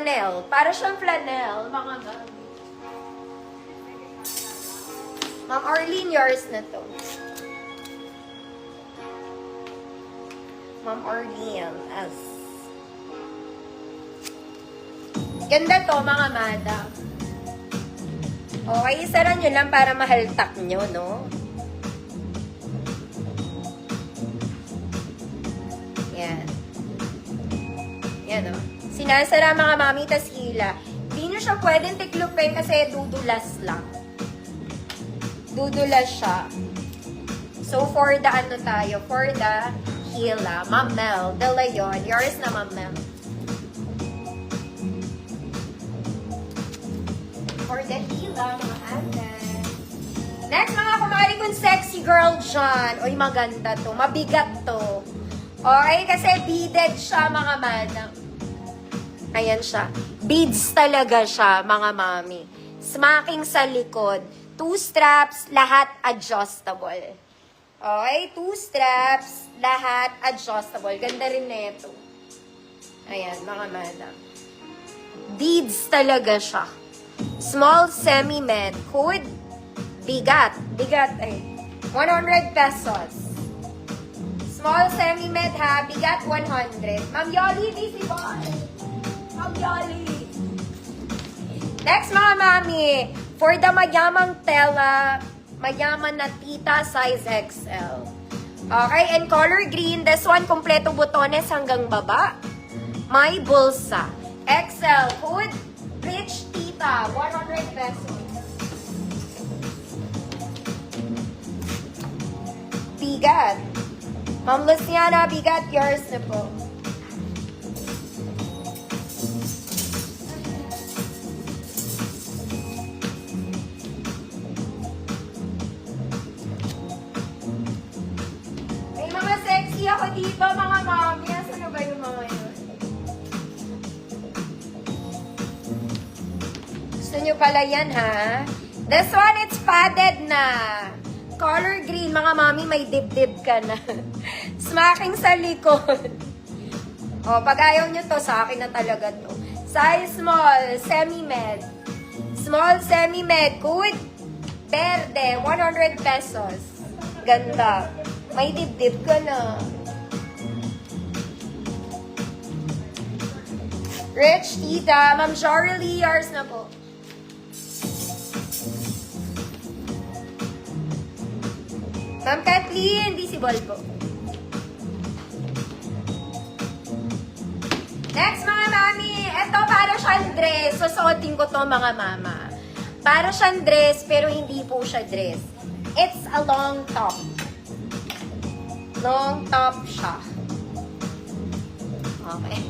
Flanel. Para siyang flanel, mga mami. Ma'am Arlene, yours na to. Ma'am Arlene, as. Ganda to, mga madam. Okay, isara nyo lang para mahaltak nyo, no? Yan. Yan, no? Sinasara mga mami, tas hila. Hindi nyo siya pwedeng tiklupin kasi dudulas lang. Dudulas siya. So, for the ano tayo? For the hila. Ma'am Mel, De Leon. Yours na, Ma'am Mel. For the hila, mga ate. Next, mga kumari kong sexy girl dyan. Uy, maganda to. Mabigat to. Okay, kasi beaded siya, mga madam. Ayan siya. Beads talaga siya, mga mami. Smacking sa likod. 2 straps, lahat adjustable. Okay, 2 straps, lahat adjustable. Ganda rin na ito. Ayan, mga madam. Beads talaga siya. Small semi-med. Hood. Bigat. Bigat, eh. 100 pesos. Small semi-med ha. Bigat 100. Ma'am Yoli, visible. Ma'am Yoli. Next, mga mami. For the mayamang tela, mayaman na tita, size XL. Okay, and color green. This one, kompleto butones hanggang baba. May bulsa. XL. Hood. Rich tita. 100 pesos. Bigat. Ma'am Luciana, bigat. Yours na po. May mga sexy ako dito, mga mami. Asan na ba yung mga yun? Gusto nyo pala yan, ha? This one, it's padded na. Color green, mga mami, may dibdib ka na. Smacking sa likod. O, pag ayaw nyo to, sa akin na talaga to. Size small, semi-med. Small semi-med, good. Verde, 100 pesos. Ganda. May dibdib ka na. Rich tita, Ma'am Jorely, yours na po. Ma'am Kathleen, visible po. Next, mga mami. Ito, para siyang dress. Susuotin ko to, mga mama. Para siyang dress, pero hindi po siya dress. It's a long top. Long top siya. Okay.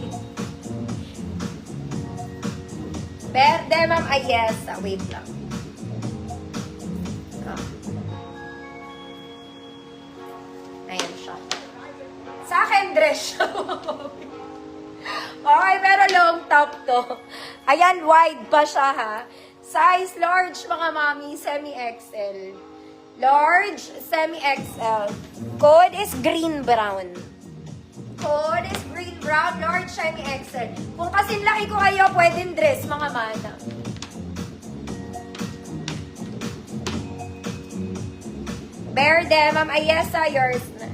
Verde, ma'am. Ay, yes. Wait lang. Ayan siya. Sa akin, dress siya. Okay, pero long top to. Ayan, wide pa siya, ha. Size large, mga mami, semi-XL. Large, semi-XL. Code is green-brown. Code is green-brown, large, semi-XL. Kung kasing laki ko kayo, pwedeng dress, mga mana. Verde, ma'am Ayesa, yours na.